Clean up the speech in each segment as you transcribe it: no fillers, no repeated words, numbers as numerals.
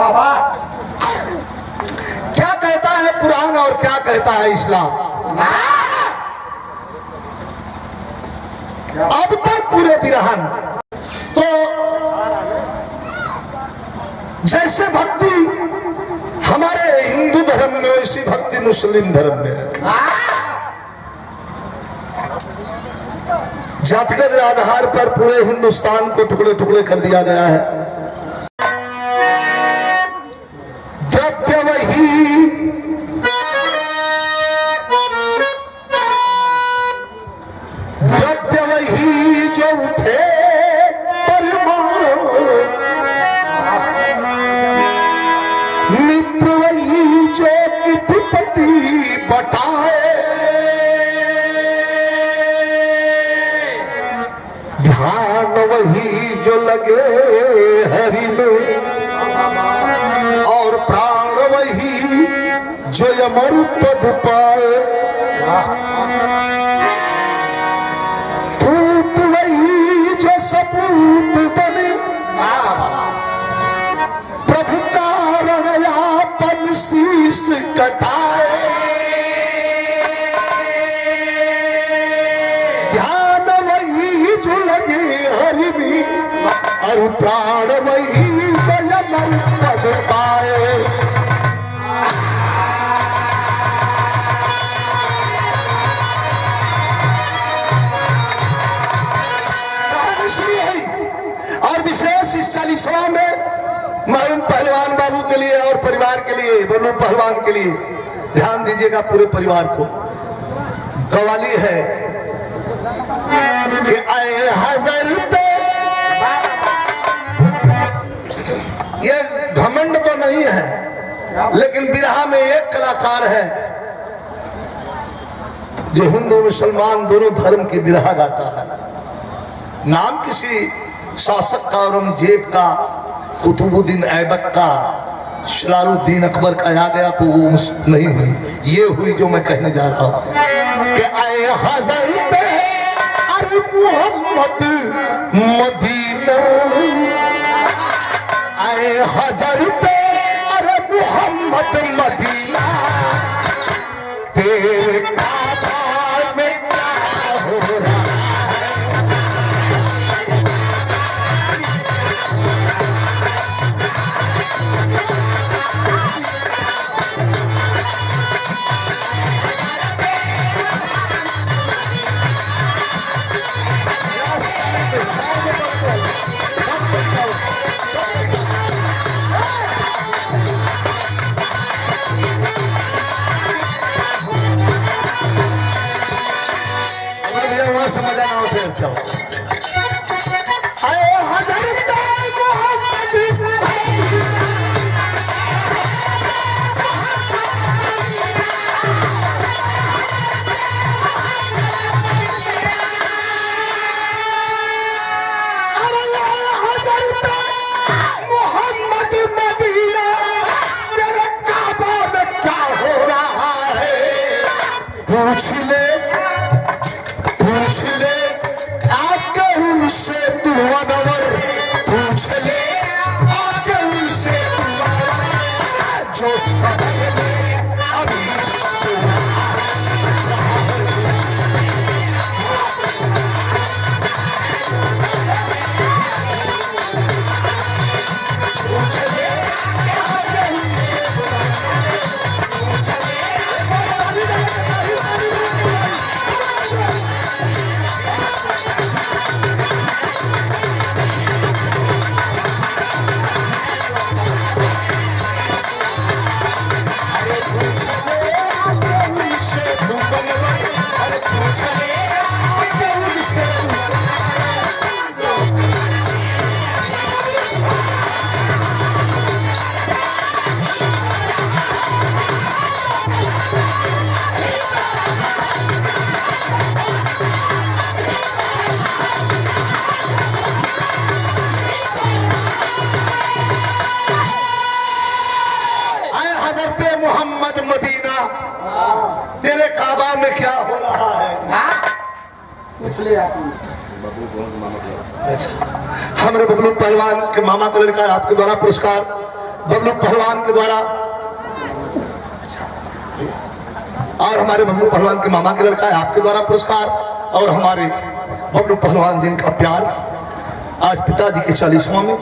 बाबा क्या कहता है कुरान और क्या कहता है इस्लाम? अब तक पूरे बिरहन तो जैसे भक्ति हमारे हिंदू धर्म में वैसी भक्ति मुस्लिम धर्म में है। जातिगत आधार पर पूरे हिंदुस्तान को टुकड़े टुकड़े कर दिया गया है। द्रव्य वही जो उठे परमाणु, मित्र वही जो विपत्ति बटाए, ध्यान वही जो लगे हरि में, और प्राण वही जो अमर पद पाए। पूत वही जो सपूत बने, प्रभु कारण यापन शीश कटाए। ध्यान वही जो लगे हरि में, और प्राण वही जो अमर पद पाए। और विशेष इस 40वां में मरहूम पहलवान बाबू के लिए और परिवार के लिए, बल्लू पहलवान के लिए ध्यान दीजिएगा, पूरे परिवार को कवाली है कि आए हज़र पे। ये घमंड तो नहीं है, लेकिन बिरहा में एक कलाकार है जो हिंदू मुसलमान दोनों धर्म की बिरहा गाता है। नाम किसी शासक का, औरंगजेब का, कुतुबुद्दीन ऐबक का, सलारुद्दीन अकबर का आ गया तो वो नहीं हुई, ये हुई जो मैं कहने जा रहा हूं कि आए हज़र पे अरे मोहम्मद मदीना, आए हज़र पे अरे मोहम्मद मदीना, तेरे काबा में क्या हो रहा है। समझ आना होते अच्छा आए हज़र पे मोहम्मद मदीना, तेरे काबा में क्या हो रहा है। पूछ ले आके उनसे तू अनवर, पूछ ले आके उनसे तू अनवर, जो खबर में अभी सुना। पूछ ले आके उनसे तू अनवर, पूछ ले मोहम्मद मदीना, तेरे काबा में क्या हो रहा है। पूछ ले हमारे बबलू पहलवान के मामा को लड़का आपके द्वारा पुरस्कार बबलू पहलवान के द्वारा और हमारे बबलू पहलवान के मामा के लड़का है आपके द्वारा पुरस्कार और हमारे बबलू पहलवान जिनका प्यार आज पिताजी के 40वां में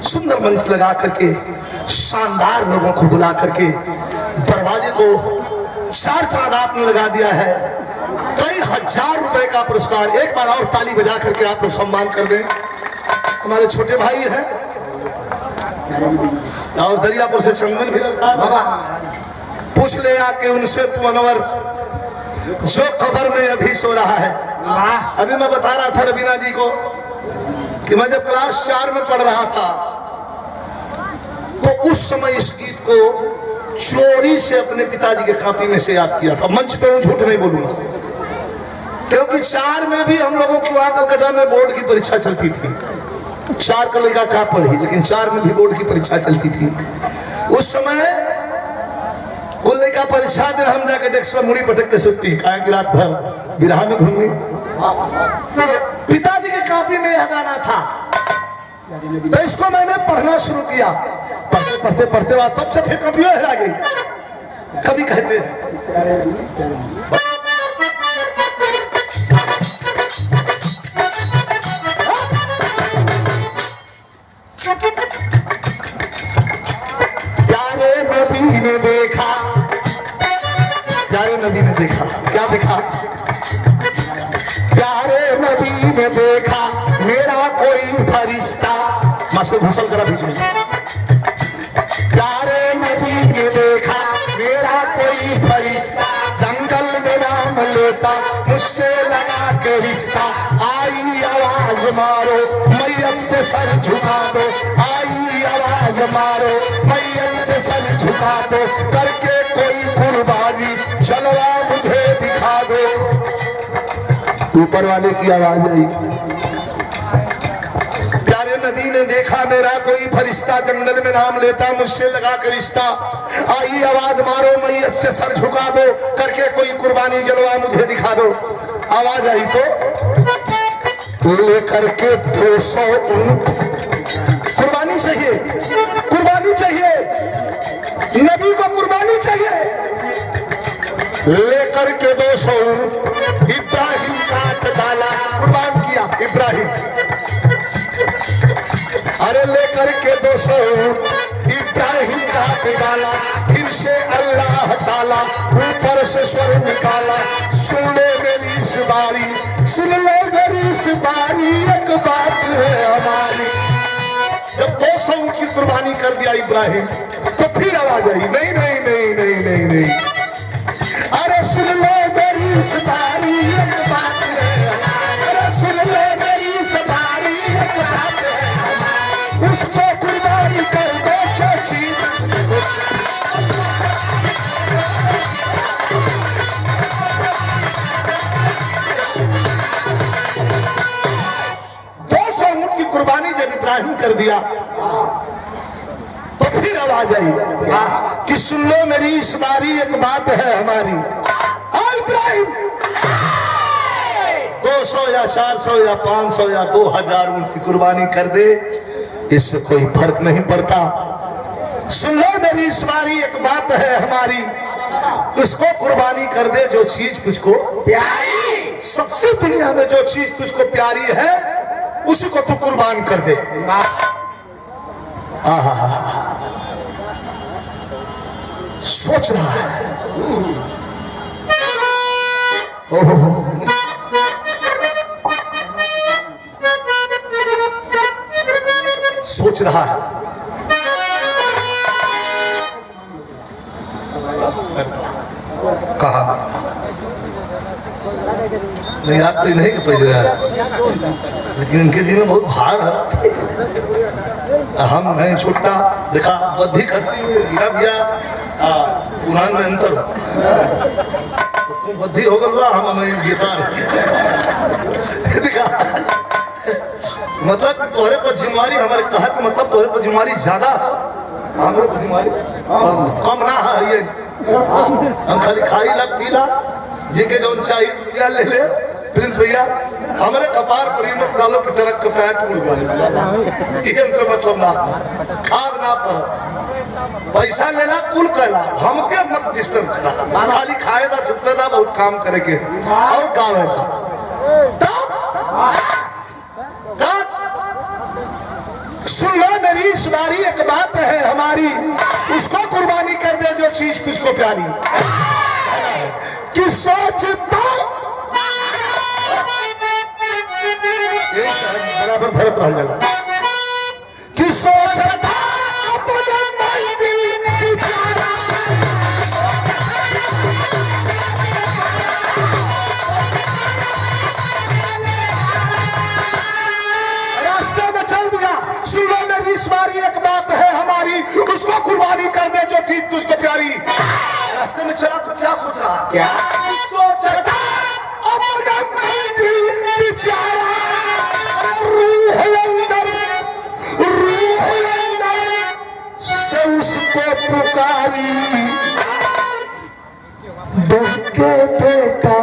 सुंदर मंच लगा करके शानदार लोगों को बुला करके दरवाजे को 4 चांद आपने लगा दिया है। कई हजार रुपए का पुरस्कार। एक बार और ताली बजा करके आप लोग सम्मान कर दें। हमारे छोटे भाई हैं और दरियापुर से चंदन भी लड़का बाबा पूछ ले आके उनसे तू अनवर जो खबर में अभी सो रहा है। अभी मैं बता रहा था रवीना जी को कि मैं जब क्लास 4 में पढ़ रहा था तो उस समय इस गीत को चोरी से अपने पिताजी के कॉपी में से याद किया था। मंच पे हूं, झूठ नहीं बोलूंगा, क्योंकि 4 में भी हम लोगों की वहां कलकत्ता में बोर्ड की परीक्षा चलती थी। 4 का लड़का क्या पढ़ी, लेकिन 4 में भी बोर्ड की परीक्षा चलती थी। उस समय वो लड़का परीक्षा दे हम जाके डेस्क पर मुड़ी पटक के सुनती कहा कि रात भर बिरहा में घूमनी। पिताजी की कॉपी में यह गाना था तो इसको मैंने पढ़ना शुरू किया। पढ़ते पढ़ते पढ़ते बाद तब से फिर कॉपियों हेरा गई। कभी कहते हैं प्यारे नबी ने देखा, प्यारे नबी ने देखा, क्या देखा? प्यारे नबी ने देखा मेरा कोई फरिश्ता। मास्टर भूषण करा बीच में। प्यारे नबी ने देखा मेरा कोई फरिश्ता, जंगल में नाम लेता मुझसे लगा के रिश्ता। आई आवाज मारो मैयत से सर झुका दो, आई आवाज मारो मैयत से सर झुका दो, करके कोई कुर्बानी जलवा मुझे दिखा दो। ऊपर वाले की आवाज आई। प्यारे नबी ने देखा मेरा कोई फरिश्ता, जंगल में नाम लेता मुझसे लगा कर रिश्ता। आई आवाज मारो मैयत से सर झुका दो, करके कोई कुर्बानी जलवा मुझे दिखा दो। आवाज आई तो लेकर के 200 ऊंट, कुर्बानी चाहिए, कुर्बानी चाहिए, नबी को कुर्बानी चाहिए। लेकर के 200 ऊंट इब्राहिम काट डाला, कुर्बान किया इब्राहिम। अरे लेकर के 200 इब्राहिम काट डाला, फिर से अल्लाह ताला ऊपर से स्वर निकाला। सुन ले मेरी इस बारी, सुन ले मेरी इस बारी, एक बात है हमारी। जब 200 की कुर्बानी कर दिया इब्राहिम तो फिर आवाज आई, नहीं नहीं नहीं नहीं नहीं नहीं, अरे सुन ले मेरी इस बारी, एक बात है, अरे सुन ले मेरी इस बारी, एक बात है, उसको कुर्बानी कर दो चाची। 200 ऊंट की कुर्बानी जब इब्राहिम कर दिया तो फिर आवाज आई कि सुन लो मेरी इस बारी, एक बात है हमारी। इब्राहिम 200 या 400 या 500 या 2000 ऊंट की कुर्बानी कर दे, इससे कोई फर्क नहीं पड़ता। सुन लो मेरी इस बारी, एक बात है हमारी, उसको कुर्बानी कर दे जो चीज तुझको प्यारी। सबसे दुनिया में जो चीज तुझको प्यारी है उसी को तू कुर्बान कर दे। सोच रहा है, सोच रहा है। कहा नहीं, आप तो नहीं पहुंच रहा है, लेकिन इनके दिल में बहुत भार है। हम हैं छोटा, देखा बद्धी खसी गिरा भैया कुरान में अंतर हो, तुम बद्धी हो गलवा, हम गिरफ्तार देखा। मतलब तोहरे पर जिम्मेवारी हमारे कहा कि मतलब तोहरे पर जिम्मेवारी ज्यादा, हमारे पर जिम्मेवारी कम ना है। ये हम खाली खाई ला पीला जिनके जौन चाहिए रुपया ले ले। प्रिंस भैया हमारे कपार पर मत डालो कि ट्रक का पैर टूट गया, ये हमसे मतलब ना, खाद ना पर पैसा लेला कुल कहला, हमके मत डिस्टर्ब करा, खाली खाए था झुकते था, बहुत काम करे के और गावे था। तब सुन लो मेरी सुनारी एक बात है हमारी, उसको कुर्बानी कर दे जो चीज तुझको प्यारी। कि सोचता बराबर भरत रह गया कि सोचता रास्ते में चल दिया। सुन लो मेरी इस बारी एक बात है हमारी, उसको कुर्बानी कर दे जो चीज तुझको प्यारी। रास्ते में चला तो क्या सोच रहा है? क्या सोचता अपना बेचारा से उसको पुकारी के बेटा।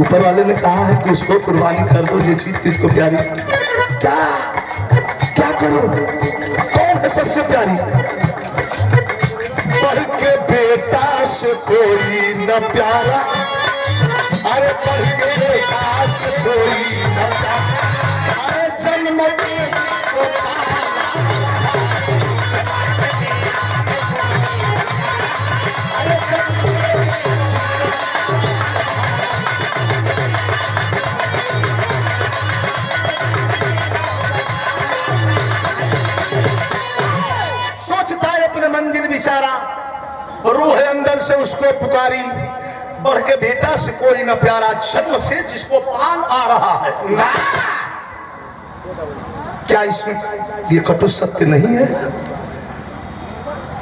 ऊपर वाले ने कहा है कि उसको कुर्बानी कर दो ये चीज किसको प्यारी। क्या क्या करो? कौन है सबसे प्यारी? बढ़ के बेटा से कोई न प्यारा, अरे बढ़ के बेटा से कोई न प्यारा, अरे जन्म सोचता है अपने मंजिल बेचारा, रूह अंदर से उसको पुकारी, बढ़ के बेटा से कोई न प्यारा, जन्म से जिसको पाल आ रहा है। क्या इसमें ये कटु सत्य नहीं है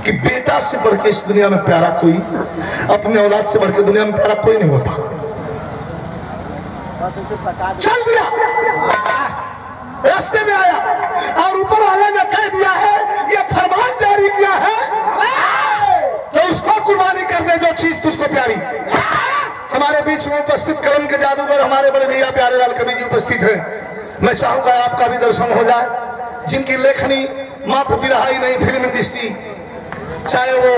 कि बेटा से बढ़ के इस दुनिया में प्यारा कोई, अपने औलाद से बढ़ के दुनिया में प्यारा कोई नहीं होता। चल दिया, रास्ते में आया और ऊपर वाले ने कह दिया है, ये फरमान जारी किया है कि उसको कुर्बानी कर दे जो चीज तुझको प्यारी। हमारे बीच में उपस्थित करम के जादूगर हमारे बड़े भैया प्यारे लाल कवि जी उपस्थित हैं। मैं चाहूंगा आपका भी दर्शन हो जाए, जिनकी लेखनी मात्र बिरहा ही नहीं, फिल्म इंडस्ट्री, चाहे वो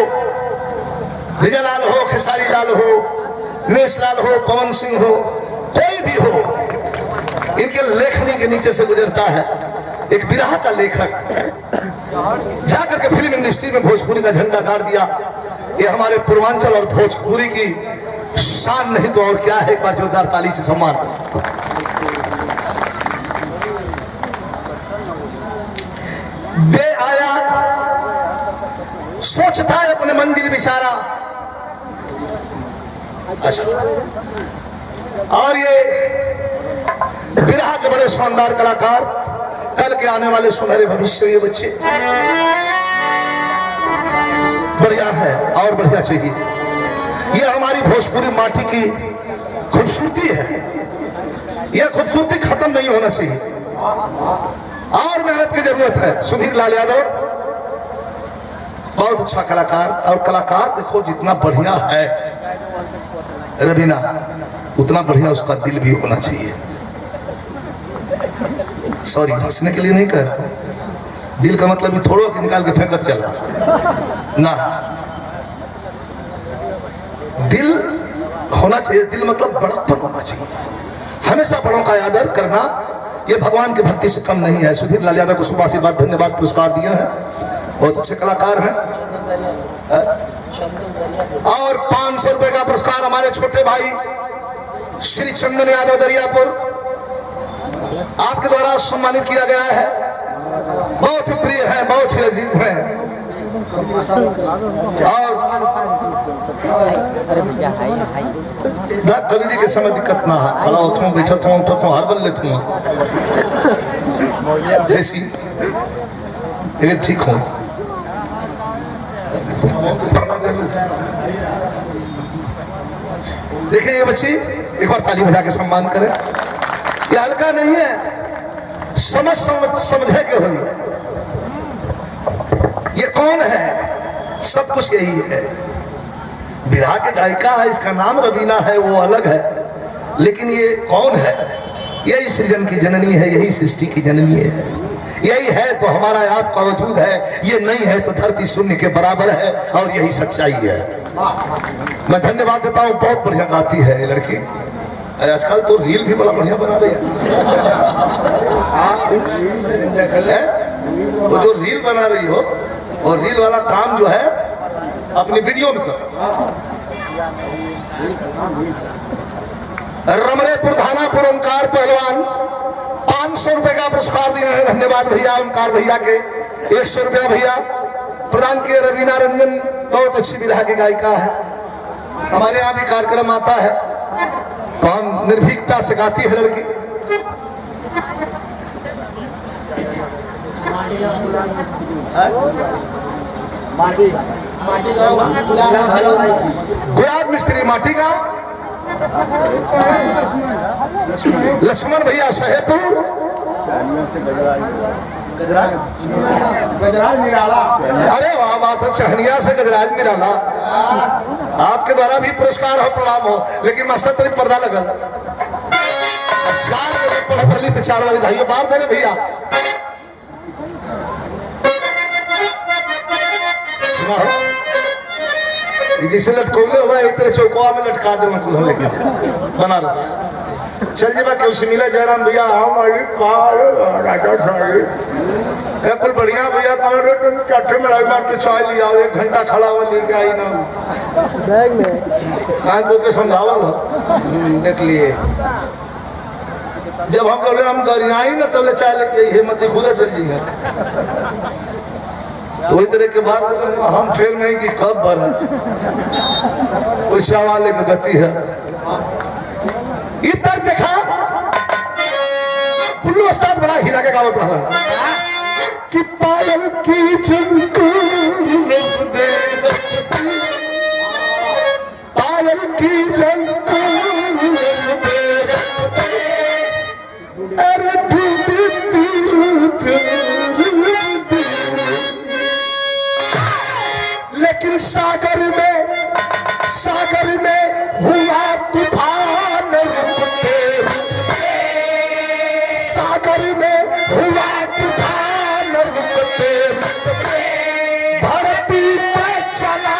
विजय लाल हो, खेसारी लाल हो, दिनेश लाल हो, पवन सिंह हो, कोई भी हो, इनके लेखनी के नीचे से गुजरता है एक बिरहा का लेखक, जाकर के फिल्म इंडस्ट्री में भोजपुरी का झंडा गाड़ दिया। ये हमारे पूर्वांचल और भोजपुरी की शान नहीं तो और क्या है। एक बार जोरदार ताली से सम्मान। बे आया सोचता है अपने मंजिल बेचारा। अच्छा, और ये बिरहा के बड़े शानदार कलाकार, कल के आने वाले सुनहरे भविष्य ये बच्चे, बढ़िया है और बढ़िया चाहिए। ये हमारी भोजपुरी माटी की खूबसूरती है, यह खूबसूरती खत्म नहीं होना चाहिए और मेहनत की जरूरत है। सुधीर लाल यादव बहुत अच्छा कलाकार, और कलाकार देखो जितना बढ़िया है रवीना, उतना बढ़िया उसका दिल भी होना चाहिए। सॉरी, हंसने के लिए नहीं कह रहा, दिल का मतलब भी थोड़ा कि निकाल के फेंकत चला ना, दिल होना चाहिए। दिल मतलब बड़प्पन होना चाहिए, हमेशा बड़ों का आदर करना, यह भगवान की भक्ति से कम नहीं है। सुधीर लाल यादव को शुभ आशीर्वाद, धन्यवाद, पुरस्कार दिया है, बहुत अच्छे कलाकार हैं। और 500 रुपए का पुरस्कार हमारे छोटे भाई श्री चंदन यादव दरियापुर, आपके द्वारा सम्मानित किया गया है। बहुत ही प्रिय है, बहुत ही अजीज है। और कवि जी के समय दिक्कत ना है, खड़ा होता हूँ, बैठा हूँ, उठता हूँ, हर बल लेता हूँ, ठीक हूँ। देखिए ये बच्ची, एक बार ताली बजा के सम्मान करें। ये हल्का नहीं है, समझे के हुई। ये कौन है? सब कुछ यही है। बिरहा के गायिका है, इसका नाम रवीना है, वो अलग है, लेकिन ये कौन है? यही सृजन की जननी है, यही सृष्टि की जननी है। यही है तो हमारा आपका वजूद है, ये नहीं है तो धरती शून्य के बराबर है, और यही सच्चाई है। मैं धन्यवाद देता हूँ, बहुत बढ़िया गाती है ये लड़की। आजकल तो रील भी बड़ा बढ़िया बना रही है। वो जो रील बना रही हो, और रील वाला काम जो है अपनी वीडियो में करो। रमरेपुर धानापुर ओंकार पहलवान 500 रुपए का पुरस्कार दिए हैं। धन्यवाद भैया ओंकार भैया के। 100 रुपया भैया प्रदान किए। रवीना रंजन बहुत अच्छी विधा की गायिका है, हमारे यहाँ भी कार्यक्रम आता है तो हम निर्भीकता से गाती है लड़की। गुलाब मिस्त्री माटी का। लक्ष्मण भैया सहेपुर। गजराज निराला। अरे वाह बात है, चहनिया से गजराज निराला। आपके द्वारा भी पुरस्कार हो, प्रणाम हो। लेकिन मास्टर तरी पर्दा लगल 4 बजे पढ़त रही तो 4 वाली धाइयो बाहर देने भैया। जैसे लटकोले हुआ एक तरह चौकोआ में लटका दे कुल हम लेके बनारस चल जे क्यों से मिला जयराम भैया। हाँ मालिक कहा राजा साहब कुल बढ़िया भैया कहा रे तुम चाटे में लाई मार के चाय लिया 1 घंटा खड़ा हुआ लेके आई ना बैग में कहा को के समझावल देख लिए। जब हम बोले हम घर आई ना तो चाय लेके हिम्मत खुदा चल जाइए। तो वही तरह के बाद हम फिर नहीं कि कब भर उस वाले में गति है। इधर देखा पुल्लू उस्ताद बड़ा हीरा के गावत रहा कि पायल की झंकुर दे, पायल की झंकुर दे, अरे लेकिन सागर में हुआ तूफान रुकते, सागर में हुआ तूफान रुकते, धरती पे चला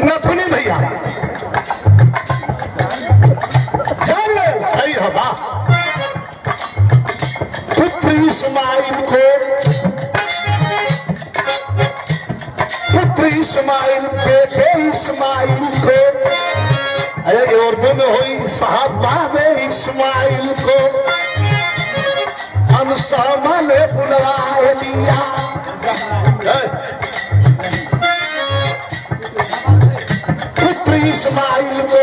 नथुनी भैया जान ले सही होगा। पुत्र इस्माइल को, पुत्र इस्माइल बेटे इस्माइल को, अरे उर्दू में हुई साहब इस्माइल को अनुसामा ने बुलवा लिया। इस्माइल को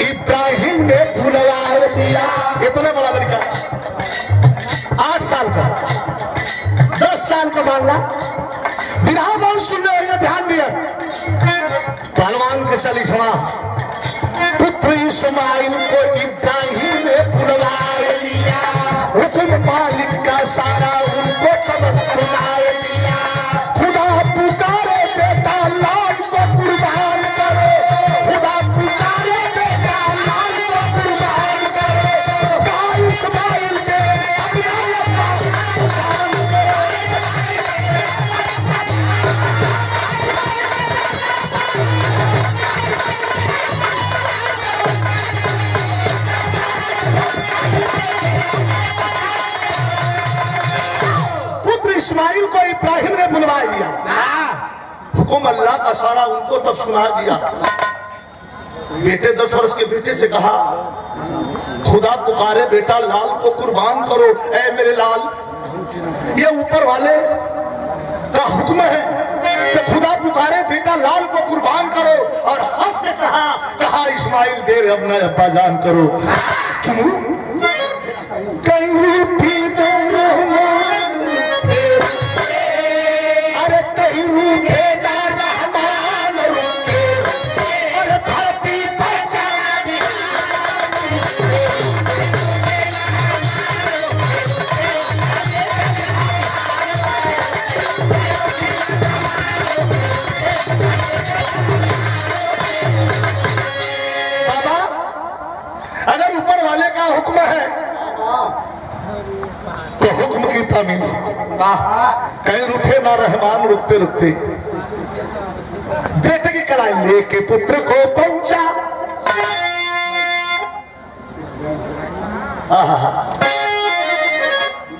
इब्राहिम ने बुलवा दिया। इतना बड़ा लड़का 8 साल का 10 साल का मामला विराह बहुत सुन रहे हैं, ध्यान दिया पहलवान के चली सुना। पुत्र इस्माइल को इब्राहिम ने बुलवा लिया, हुक्म मालिक का सारा उनको तब सुना दिया। खुदा पुकारे बेटा लाल को कुर्बान, खुदा पुकारे बेटा लाल को कुर्बान करो। कहा इस्माइल के पुत्र इस्माइल को इब्राहिम ने बुलवा लिया। हुक्म अल्लाह का सारा उनको तब सुना दिया। बेटे 10 वर्ष के बेटे से कहा खुदा पुकारे बेटा लाल को कुर्बान करो। ऐ मेरे लाल, ये ऊपर वाले का हुक्म है कि खुदा पुकारे बेटा लाल को कुर्बान करो। और हंस के कहा इस्माइल देर अपना अब्बा जान करो। क्यों कहीं भी अरे कहीं अगर ऊपर वाले का हुक्म है तो हुक्म की तामील, कहीं रुठे ना रहमान रुकते रुकते। बेटे की कलाई लेके पुत्र को पहुंचा,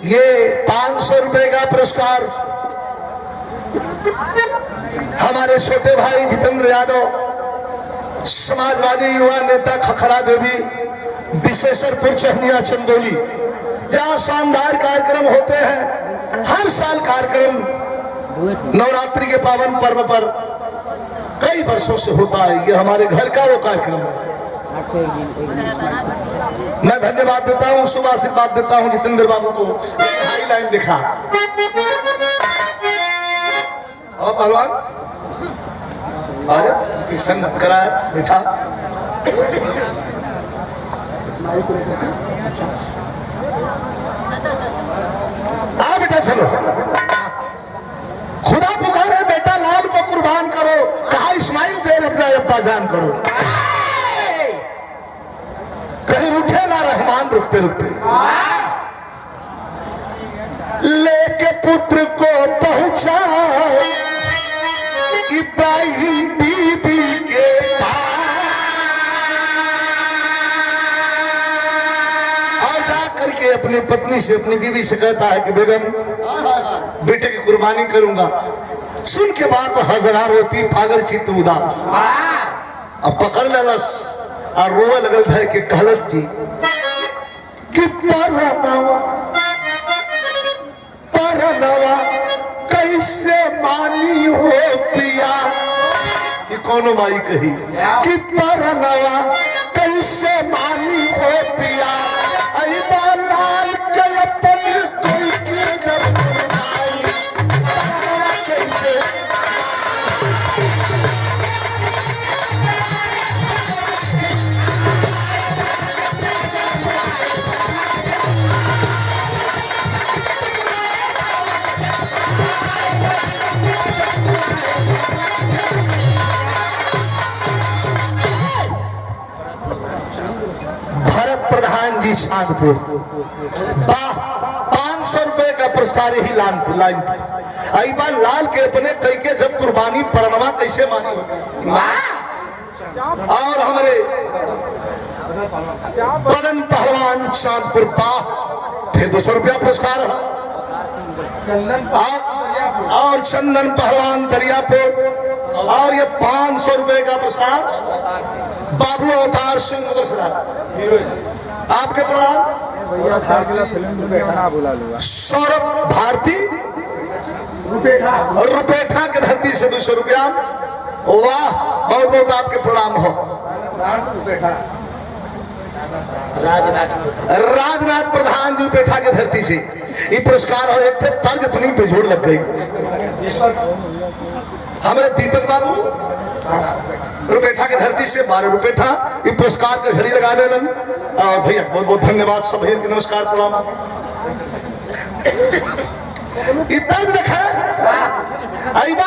ये 500 रुपए का पुरस्कार हमारे छोटे भाई जितेंद्र यादव, समाजवादी युवा नेता खखरा देवी, विशेषरपुर चहनिया चंदौली, जहां शानदार कार्यक्रम होते हैं। हर साल कार्यक्रम नवरात्रि के पावन पर्व पर कई वर्षों से होता है। ये हमारे घर का वो कार्यक्रम है। मैं धन्यवाद देता हूँ, शुभ आशीर्वाद देता हूँ जितेंद्र बाबू को। हाई लाइन दिखा और पहलवान किशन करा बैठा। आ बेटा चलो, खुदा पुकारे बेटा लाल को कुर्बान करो, कहा इस्माइल देर अपना अब्बा जान करो। कहीं उठे ना रहमान रुकते रुकते। लेके पुत्र को पहुंचा इब्राहिम बीबी के पास, और जा करके अपनी पत्नी से, अपनी बीवी से कहता है कि बेगम बेटे की कुर्बानी करूंगा। सुन के बाद हजरा रोती पागल चित्त उदास, अब पकड़ ललस और रोवे लगल है कि कहलस की परनवा कैसे मानी हो पिया। ये कौन माई कही कि परनवा कैसे मानी हो पिया। लाल के अपन कोई के जब कैसे प्रधान जी चांदपुर 500 रुपए का पुरस्कार ही लाइन पे लाल के अपने कई के जब कुर्बानी परनवा कैसे मानी और हमारे बदन पहलवान चांदपुर फिर 200 रुपया पुरस्कार और चंदन पहलवान दरियापुर और ये 500 रुपए का पुरस्कार बाबू अवतार सिंह आपके प्रणाम। सौरभ भारती रुपेठा के धरती से 200 रुपया। वाह, बहुत बहुत आपके प्रणाम हो। राजनाथ प्रधान जी रुपेठा के धरती से ये पुरस्कार और एक तर्ज अपनी पे जोड़ लग गई। हमारे दीपक बाबू रुपेठा के धरती से 12 रुपेठा ये पुरस्कार के घड़ी लगा दे भैया, बहुत बहुत धन्यवाद सब भैया के नमस्कार प्रणाम। इतना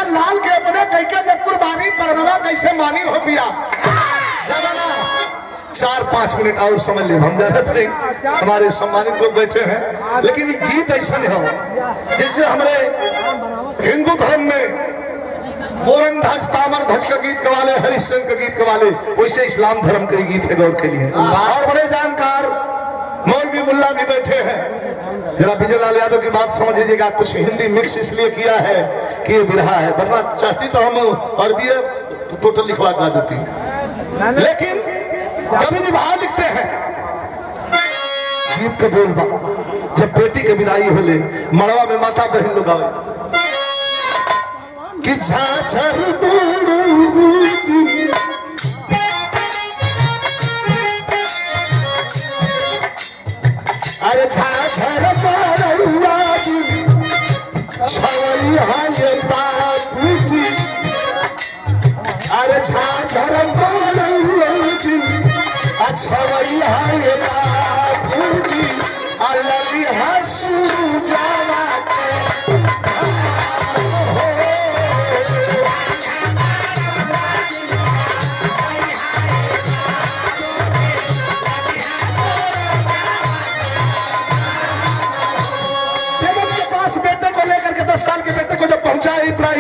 लाल के अपने कैके जब कुर्बानी परनवा कैसे मानी हो पिया। ज्यादा ना 4-5 मिनट और समझ ले, हम ज्यादा नहीं, हमारे सम्मानित लोग बैठे हैं। लेकिन गीत ऐसा नहीं हो जैसे हमारे हिंदू धर्म में मोरन ध्वज तामर ध्वज का गीत गवाले, हरिश्चंद्र का गीत गवाले, वैसे इस्लाम धर्म के गीत है गौर के लिए। और बड़े जानकार मौलवी मुल्ला भी बैठे हैं। जरा विजय लाल यादव की बात समझ लीजिएगा, कुछ हिंदी मिक्स इसलिए किया है कि ये बिरहा है, वरना चाहती तो हम अरबी टोटल लिखवा गा देती। लेकिन कवि जी भाव लिखते हैं गीत का बोल बा, जब बेटी की विदाई होले मड़वा में माता बहन लोग आवे कि झाझर अरे झाझर छवैया ये बापूजी, अरे झाझर छवैया ये बापूजी, अलग हंसू जावा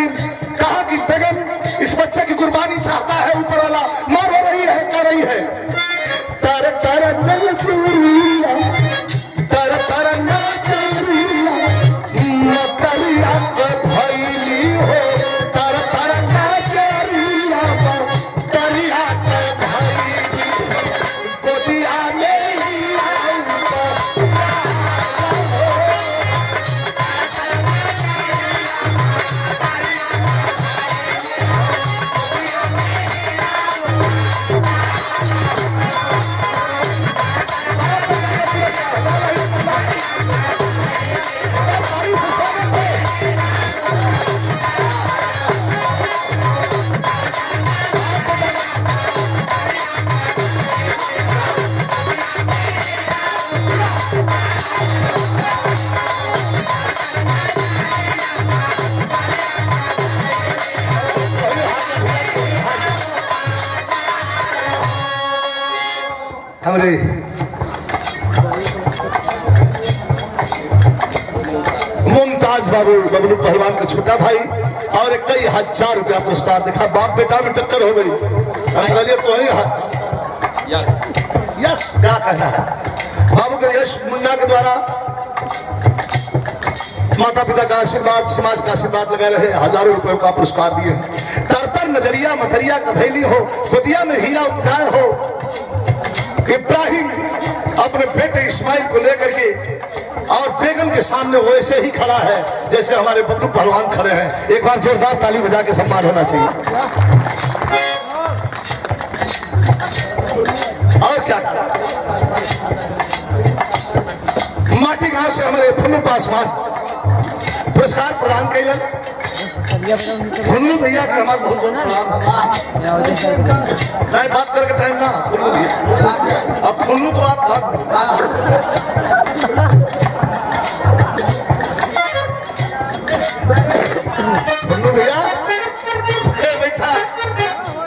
दिन कहा कि बेगम इस बच्चे की कुर्बानी चाहता है ऊपर वाला, मार हो रही है, क्या रही है? तर तर नल चूरिया, तर तर नल चूरिया, मतरिया के भैली हो, तर तर नल चूरिया, मतरिया के भैली, गोदिया में ही आऊंगा। हमरे मुमताज बाबू बबलू पहलवान का छोटा भाई और कई हजार रुपया पुरस्कार देखा। बाप बेटा में टक्कर हो गई। हम कहलिए तो ही यस यस क्या कहना है। बाबू के यश मुन्ना के द्वारा माता पिता का आशीर्वाद, समाज का आशीर्वाद लगा रहे, हजारों रुपयों का पुरस्कार दिए। तरतर नजरिया मथरिया कभैली हो, गोदिया में हीरा उपजाए हो। इब्राहिम अपने बेटे इस्माइल को लेकर के और बेगम के सामने वो ऐसे ही खड़ा है जैसे हमारे बबलू पहलवान खड़े हैं। एक बार जोरदार ताली बजा के सम्मान होना चाहिए। और क्या माटी गांव से हमारे फुन्नू पासवान पुरस्कार प्रदान कैलन। फुन्नू भैया के हमारे बहुत बहुत प्रणाम। बात करके टाइम ना फुन्नू भैया, अब फुन्नू को आप फुन्नू भैया बैठा।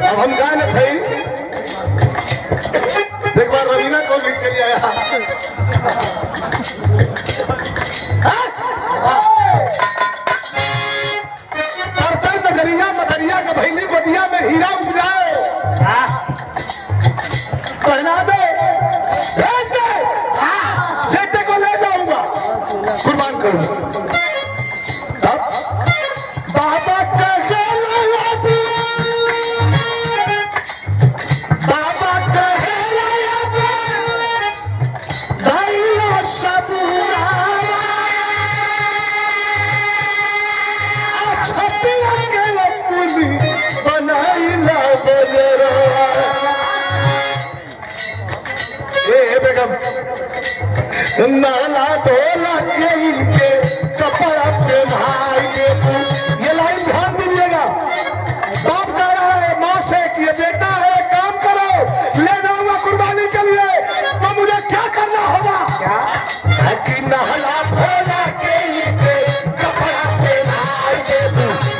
अब हम गाने थे एक बार रवीना को भी चली आया। मदरिया का भैली गोदिया में हीरा उपजाए, पहना दे, भेज दे, बेटे को ले जाऊंगा, कुर्बान करूंगा। बाबा का बाबा का भाई सबूरा बनाई ला बेगम नाला धोला के इनके कपड़ा पहनाई के। ये लाइन ध्यान दीजिएगा। बाप कह रहा है माँ से कि ये बेटा है, काम करो, ले जाऊंगा कुर्बानी के लिए, तो मुझे क्या करना होगा? क्या कि नहला धोला के इनके कपड़ा पहनाई के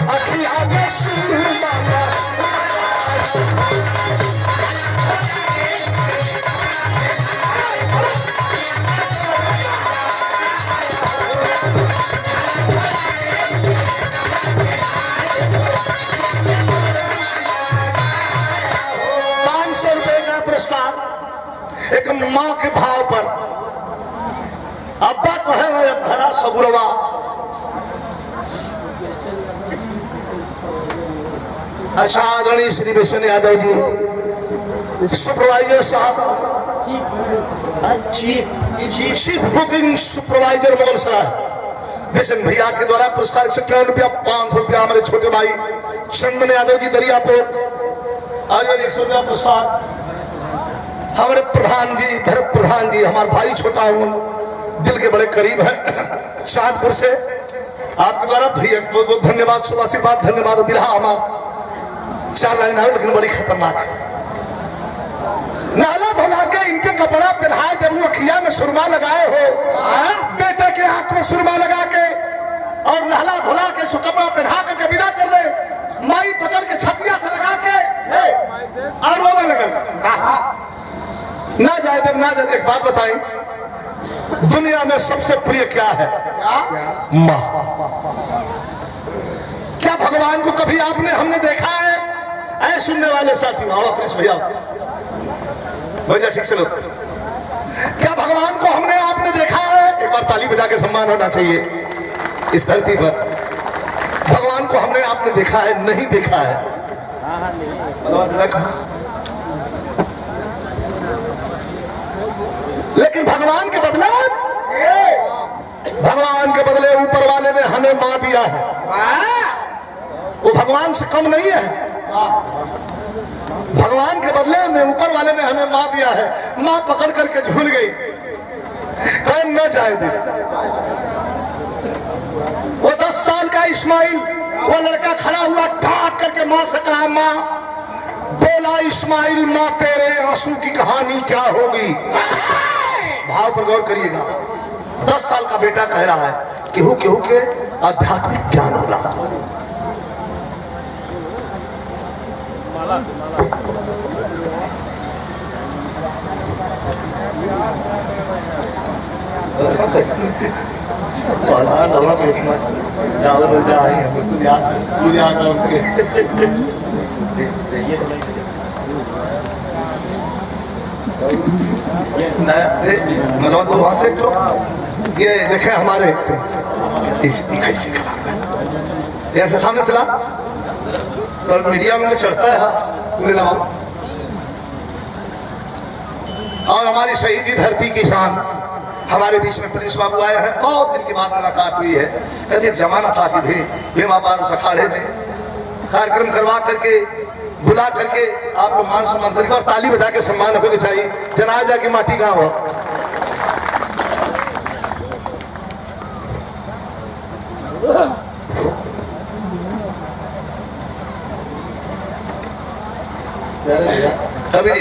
अखिया में सुर मांगा। एक माँ के भाव पर अब्बा कहे भरा सबुरवा, अच्छा आदरणीय श्री बेसन यादव जी सुपरवाइजर साहब, चीफ बुकिंग सुपरवाइजर मुगल सराय बेसन भैया के द्वारा पुरस्कार 51 रुपया, 500 रुपया हमारे छोटे भाई चंदन यादव जी दरियापुर, और 100 रुपया पुरस्कार हमारे प्रधान जी भरत प्रधान जी, हमारे भाई छोटा हूं, दिल के बड़े करीब है, चांदपुर से आपके द्वारा भैया बहुत बहुत धन्यवाद, शुभ आशीर्वाद, धन्यवाद। बिरहा हमार 4 लाइन है लेकिन बड़ी खतरनाक है। नाला धोला के इनके कपड़ा पहनाए, जब अखिया में सुरमा लगाए हो, बेटे के हाथ में सुरमा लगा के और नहला धोला के कपड़ा पहना के विदा कर दे, माई पकड़ के छतिया से लगा के और रोने लगल। ना जाए जब ना जाए। एक बात बताएं, दुनिया में सबसे प्रिय क्या है? माँ। क्या भगवान को कभी आपने हमने देखा है? ऐ सुनने वाले साथियों, आओ प्लीज भैया भैया ठीक से लोग, क्या भगवान को हमने आपने देखा है? एक बार ताली बजा के सम्मान होना चाहिए इस धरती पर। भगवान को हमने आपने देखा है? नहीं देखा है। लेकिन भगवान के बदले ऊपर वाले ने हमें मां दिया है। वो भगवान से कम नहीं है। भगवान के बदले में ऊपर वाले ने हमें मां दिया है। मां पकड़ करके झूल गई, कहीं न जाए दे। वो 10 साल का इस्माइल, वो लड़का खड़ा हुआ ठाट करके मां से कहा, मां, बोला इस्माइल, मां तेरे आंसू की कहानी क्या होगी? भाव पर गौर करिएगा। 10 साल का बेटा कह रहा है, केहू केहू के आध्यात्मिक ज्ञान हो रहा। मतलब तो वहां से तो ये देखे हमारे ऐसे सामने से ला तो मीडिया में चढ़ता है पूरे लगाओ। और हमारी शहीदी धरती की शान हमारे बीच में प्रिंस बाबू आए हैं। बहुत दिन के बाद मुलाकात हुई है। कभी जमाना था कि भी भीमा पारस अखाड़े में कार्यक्रम करवा करके बुला करके आपको मान सम्मान करेंगे और ताली बजा के सम्मान होना चाहिए। जनाजा की माटी गाँव हो।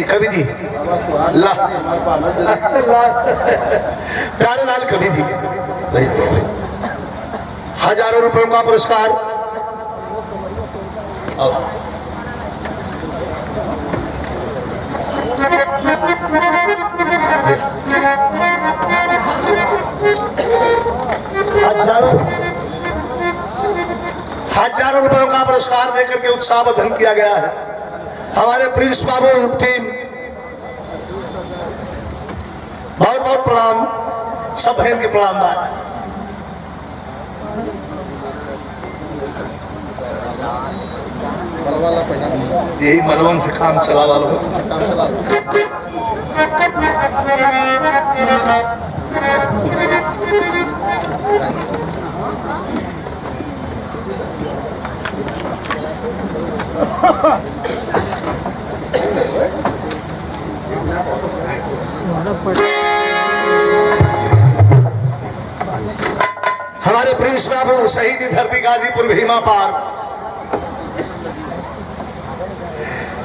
कवि जी प्यारे लाल कवि जी, हजारों रुपयों का पुरस्कार। हजारों रुपयों का पुरस्कार देकर के उत्साहवर्धन किया गया है। हमारे प्रिंस बाबू टीम, बहुत बहुत प्रणाम। सब बहन के प्रणाम बात। यही मलवन से काम चला वालों। हमारे प्रिंस बाबू शहीदी धरती गाजीपुर भीमा पार।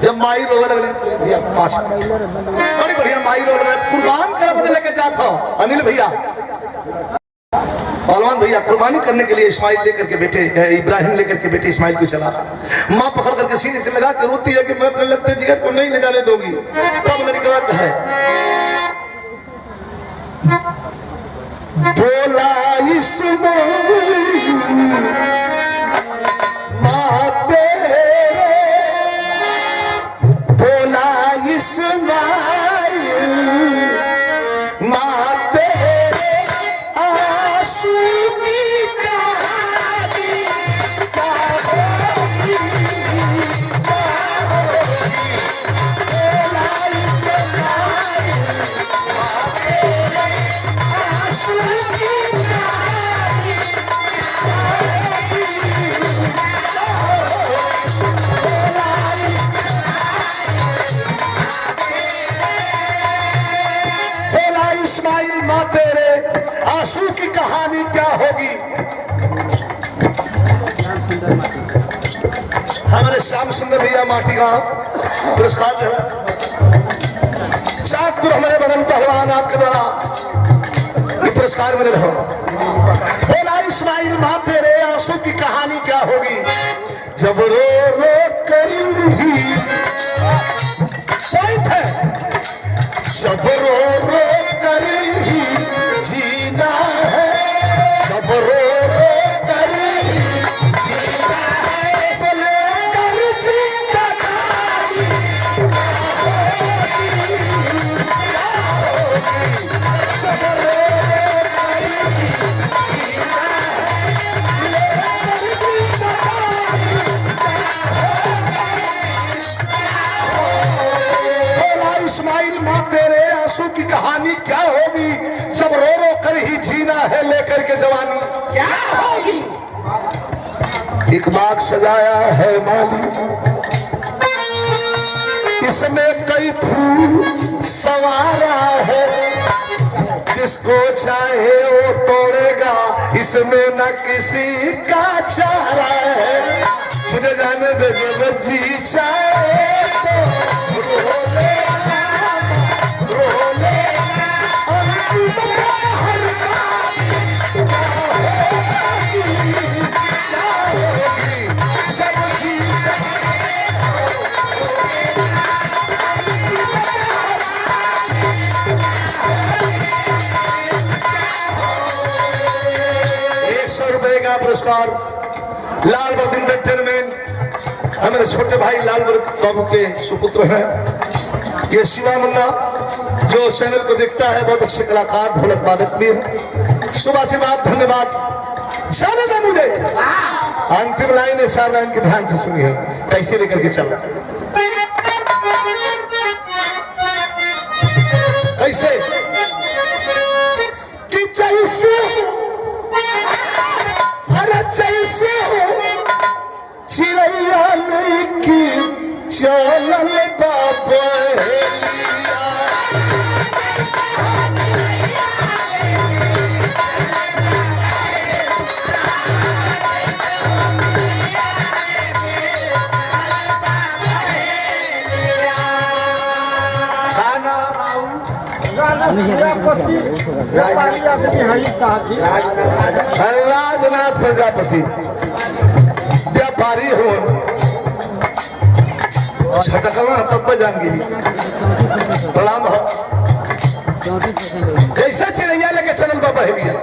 जब माई रोवे लगले भैया 5 मिनट बड़ी बढ़िया माई रोवे लगे, कुर्बान कर बदले लेके जाता हो अनिल भैया पहलवान भैया कुर्बानी करने के लिए इस्माइल लेकर के बेटे इब्राहिम लेकर के बेटे इस्माइल को चला। माँ पकड़ करके सीने से लगा के रोती है कि मैं अपने लगते जिगर को नहीं ले जाने दूंगी। तब लड़का है बोला इस्माइल माँ तेरे, बोला इस्माइल माँ तेरे आंसू की कहानी क्या होगी, क्या होगी। बोला इस्माइल माँ तेरे आंसू की कहानी क्या होगी, क्या होगी। बोला इस्माइल माँ तेरे आंसू की कहानी क्या होगी। हमारे श्याम सुंदर भैया माटी गांव पुरस्कार जो है 7 गुरु हमारे बदन पहलवान आपके द्वारा ये पुरस्कार मिले रहो। बोला इस्माइल माँ तेरे आंसू की कहानी क्या होगी। जब रो रो करी जब रो रो करी जीना है, जब रो रो करी जीना है। लेकर के जवानी क्या होगी? एक बाग सजाया है माली, इसमें कई फूल संवारा है, जिसको चाहे वो तोड़ेगा, इसमें न किसी का चारा है। मुझे जाने दे जब जी चाहे तो रोले रोले पुरस्कार लाल बर्द एंटरटेनमेंट, हमारे छोटे भाई लाल बर्द बाबू के सुपुत्र हैं। ये शिवा मुन्ना जो चैनल को देखता है, बहुत अच्छे कलाकार, ढोलक वादक भी है। सुबह से बात धन्यवाद। जाने दे मुझे अंतिम लाइन है, 4 लाइन की ध्यान से सुनिए, कैसे लेकर के चला कैसे कि जैसे जैसे चिड़ैया की चलल बाबा राजनाथ प्रजापति व्यापारी हो, छटकना तब जाएंगे। प्रणाम हो। जैसा चिड़ैया लेके चलल बाबा हेलिया,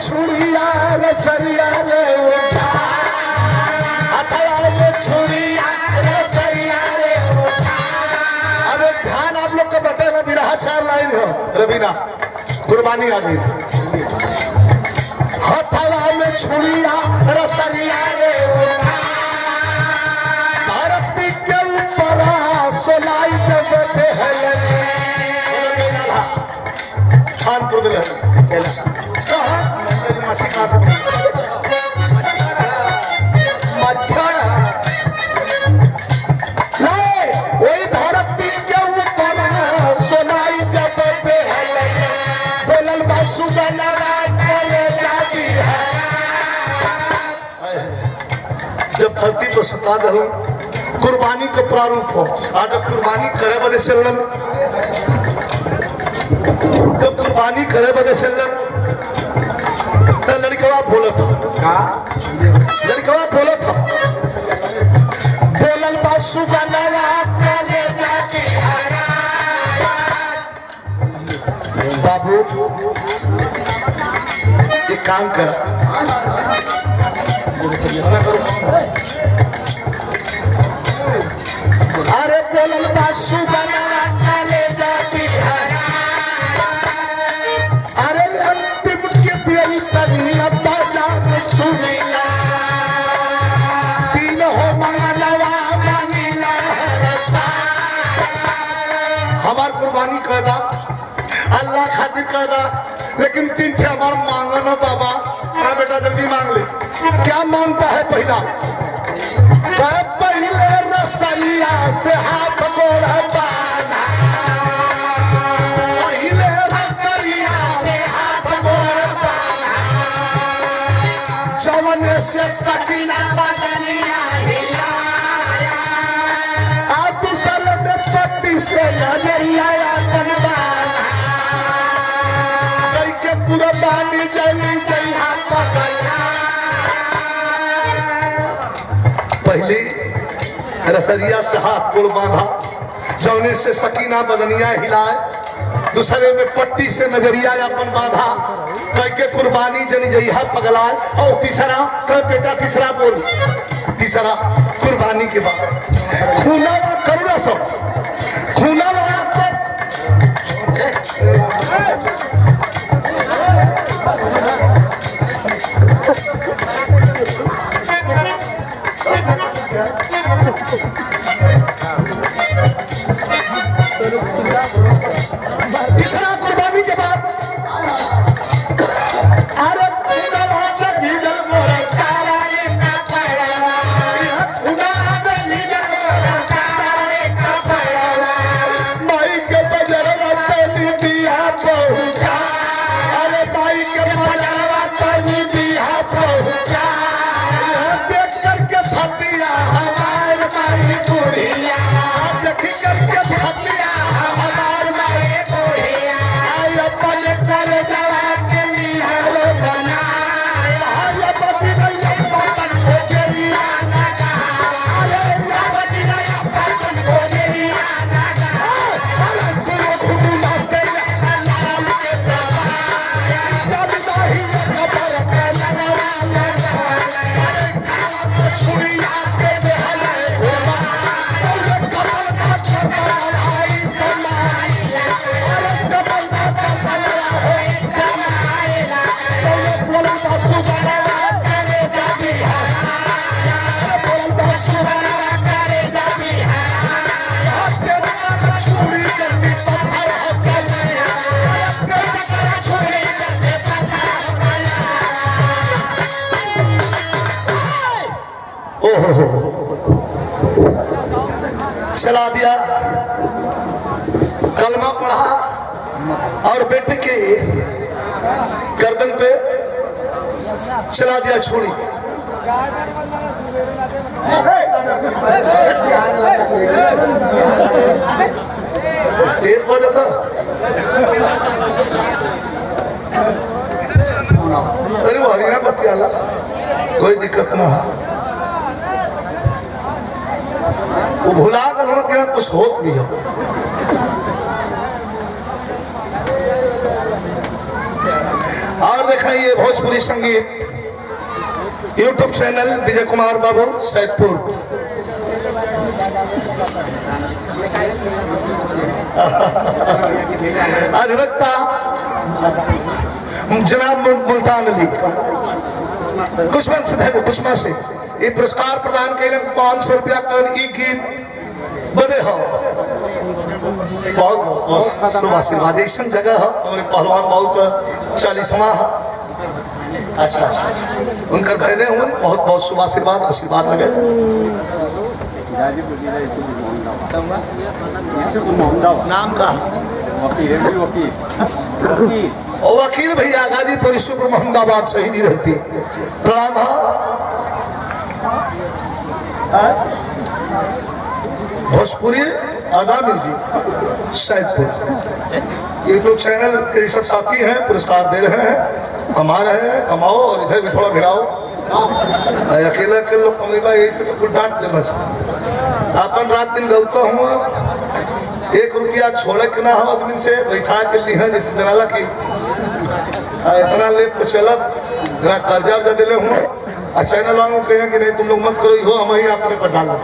छुड़िया रसरिया रे उठा, छुड़िया रसरिया रे उठा। अरे ध्यान आप लोग का बता रहा, बिरहा 4 लाइन हो रवीना, कुर्बानी आ गई। हथवा में छुड़िया रसरिया रे उठा, धरती के ऊपर सोलाई जब खानपुर में चला मच्छर वही धरती के ऊपर सोनाई जब बोलल बासु जब धरती पर सता दो, कुर्बानी का प्रारूप हो। आज कुर्बानी करे बदे चलन, जब कुर्बानी करे बदे चलन तो लड़कवा बोला था, लड़कवा बोला था, बोलल बासु बाबू ये काम कर, अरे बोलल बासु ले जाती है, अरे अंतिम के प्यारी तनी अब्बा जान सुनेगा, तीन हो मंगलवा मंगला रसा। हमार कुर्बानी करना अल्लाह खातिर करना, लेकिन 3 थे हमार मांगो ना बाबा। हाँ बेटा जल्दी मांग ले, क्या मांगता है? पहला पहले रसलिया से हाथ गोड़ा बांधा, पहले रसलिया से हाथ गोड़ा बांधा, जवन से सकीना बदनिया हिलाया, आप दूसर में पट्टी से नजरिया बनवाना, करके पूरा पानी जली जइहा पकड़ा। पहले रसरिया से हाथ गोड़ बांधा, जौने से सकीना बदनिया हिलाए, दूसरे में पट्टी से नजरिया अपन बाधा, कह के कुर्बानी जन जइहा पगलाए, और तीसरा कह बेटा तीसरा बोल, तीसरा कुर्बानी के बाद खूना करुणा सब खूना तीसरा कुर्बानी के बाद अरे चला दिया, कलमा पढ़ा और बेटे के गर्दन पे चला दिया छोड़ी। एक बजे था, अरे वो हरियाणा बतियाला कोई दिक्कत ना है, वो भुला कर क्या कुछ होत भी हो। और देखा ये भोजपुरी संगीत यूट्यूब चैनल विजय कुमार बाबू सैदपुर, अधिवक्ता जनाब मुल्तान अली कुशमा से ये पुरस्कार प्रदान के 500 रुपया कर ई गीत बदे हो। बहुत बहुत शुभ आशीर्वाद ऐसा जगह है हमारे पहलवान बाबू का 40वां है। अच्छा अच्छा अच्छा उनकर बहने हुए बहुत बहुत शुभ आशीर्वाद आशीर्वाद लगे। नाम का वकील भैया गाजीपुर शुक्र मोहम्मदाबाद शहीदी रहती। प्रणाम। भोजपुरी आदा म्यूजिक सैदपुर यूट्यूब चैनल के सब साथी हैं, पुरस्कार दे रहे हैं, कमा रहे हैं, कमाओ और इधर भी थोड़ा भिड़ाओ। अकेला के लोग कमीबा यही से तो डांट देना चाहिए। अपन रात दिन गौता हूँ 1 रुपया छोड़े के ना हो आदमी से बैठा के ली है जैसे जनाला की इतना लेप तो चलब जरा कर्जा वर्जा दिले हूँ। चैनल वालों कहें कि नहीं तुम लोग मत करो, हो हम ही अपने पर डालो।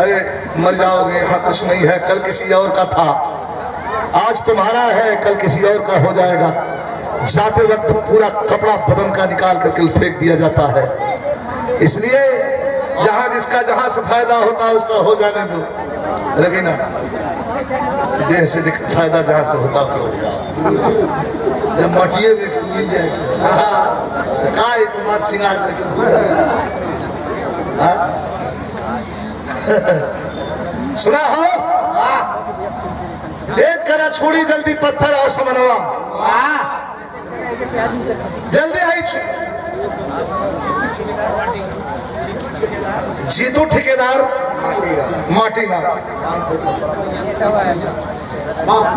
अरे मर जाओगे, यहाँ कुछ नहीं है, कल किसी और का था, आज तुम्हारा है, कल किसी और का हो जाएगा। जाते वक्त पूरा कपड़ा बदन का निकाल करके फेंक दिया जाता है। इसलिए जहाँ जिसका जहाँ से फायदा होता है उसका हो जाने दो, लेकिन देह से फायदा जहाँ से होता है हो जाए। जब मटिए में मिल जाए तुम्हारा सिंगार करके सुना हो तेज करा छोड़ी जल्दी पत्थर और समनवा जल्दी आई जीतू ठेकेदार माटी ना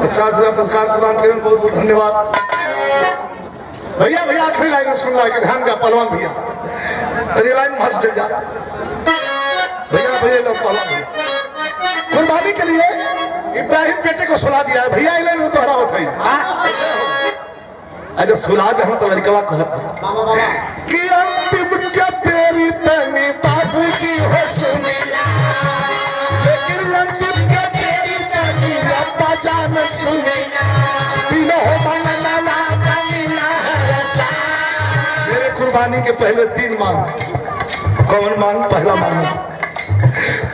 50 रुपया पुरस्कार प्रदान करें। बहुत बहुत धन्यवाद भैया। भैया आखिरी लाइन में सुन ला के ध्यान दिया पहलवान भैया, अरे लाइन वहां से चल जा भैया। भैया पहलवान भैया कुर्बानी के लिए इब्राहिम बेटे को सुला दिया है। भैया इले वो तोहरा होता ही जब सुला दे तो लड़कवा कहत कि अंतिम क्या तेरी तनी बाबूजी हो सुनी, लेकिन अंतिम क्या तेरी तनी अब्बा जान सुनी। मेरे कुर्बानी के पहले 3 मांग। कौन मांग? पहला मांग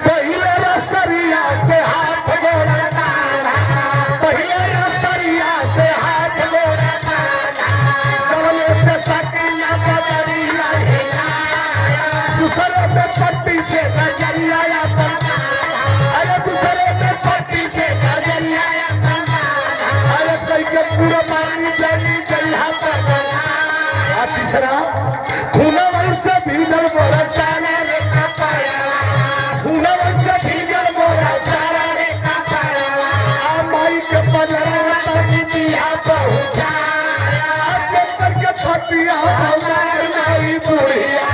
पहले रसरिया से हाथ जोड़ना, पहले रसरिया से हाथ जोड़ना, चले से सकिया बदरी लहेला, दूसरे पे पट्टी से नजरिया, अरे दूसरे पे पट्टी से नजरिया, अरे कई के पूरा पानी चली चलिया पकड़ा। तीसरा खूना वैसे भीजल बोला सारा रे कपाया, खूना वैसे भीजल बोला सारा रे कपाया, आ माई के पजरा तक दिया पहुंचा, देख करके थपिया हमार माई बुढ़िया,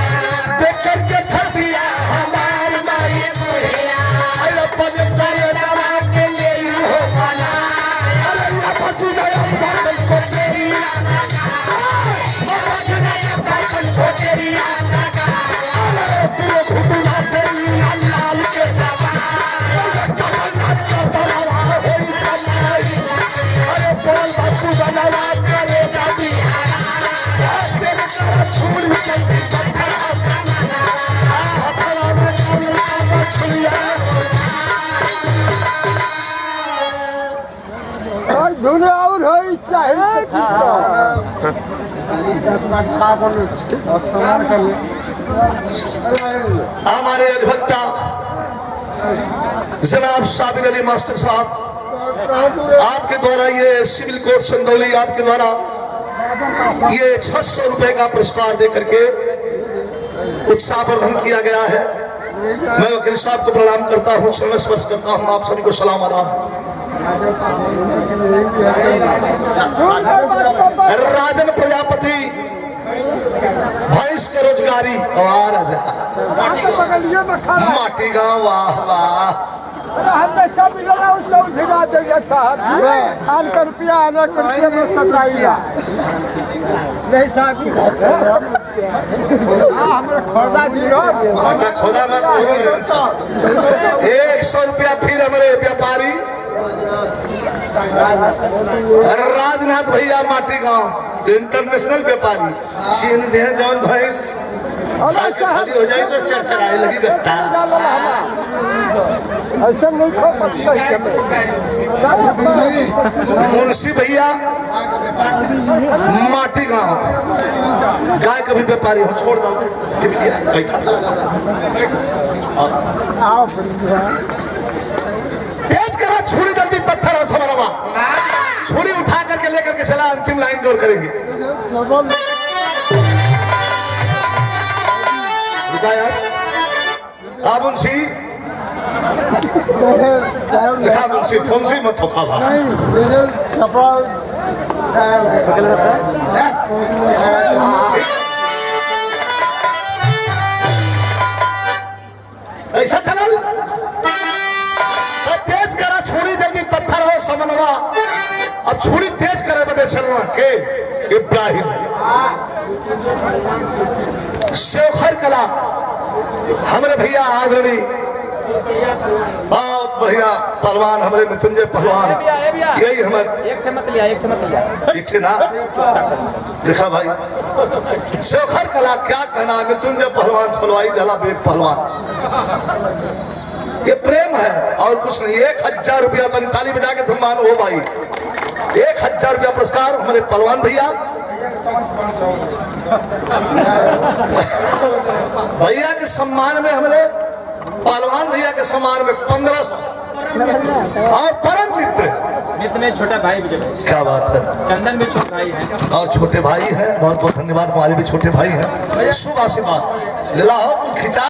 देख करके थपिया हमार माई बुढ़िया, अरे पजरा दवा के ले हो बना, अरे या बची गया बाल को तेरी और हमारे अधिवक्ता जनाब साबिर अली मास्टर साहब, आपके द्वारा ये सिविल कोर्ट चंदौली आपके द्वारा ये 600 रुपए का पुरस्कार दे करके उत्साहवर्धन किया गया है। मैं वकील साहब को प्रणाम करता हूँ, शरण स्पर्श करता हूँ, आप सभी को सलाम आदाब। राजन प्रजापति भैंस के रोजगारी माटी गांव, वाह वाह, खोदा में 100 रुपया फिर हमारे व्यापारी राजनाथ भैया माटी गांव इंटरनेशनल व्यापारी चीन दे जौन भैंस खाली हो जाए तो चरचराए लगी गट्टा। मुंशी भैया माटी गांव गाय कभी व्यापारी हम छोड़ दो बैठा तेज करा छुरी जल्दी पत्थर और समरवा छुरी उठा करके लेकर के चला अंतिम लाइन गौर करेंगे। आप मुंशी देखा मुंशी फंसी मत ठोका भाई ऐसा चलल तेज करा छुरी जल्दी पत्थर हो समनवा। अब छुरी तेज करे बदे चलना के इब्राहिम शेखर कला हमारे भैया आदरणी बहुत बढ़िया पहलवान हमारे मृत्युंजय पहलवान, यही हमारे एक ना देखा भाई शेखर कला क्या कहना, मृत्युंजय पहलवान खुलवाई दला बेग पहलवान, ये प्रेम है और कुछ नहीं। 1000 रुपया ताली बजा के सम्मान हो भाई, 1000 रुपया पुरस्कार हमारे पहलवान भैया। भैया के सम्मान में हमारे पहलवान भैया के सम्मान में 1500 और परम मित्र छोटा भाई क्या बात है, चंदन भी छोटे भाई है और छोटे भाई हैं, बहुत बहुत धन्यवाद, हमारे भी छोटे भाई हैं। शुभ आशीर्वाद लीला हो खिंचा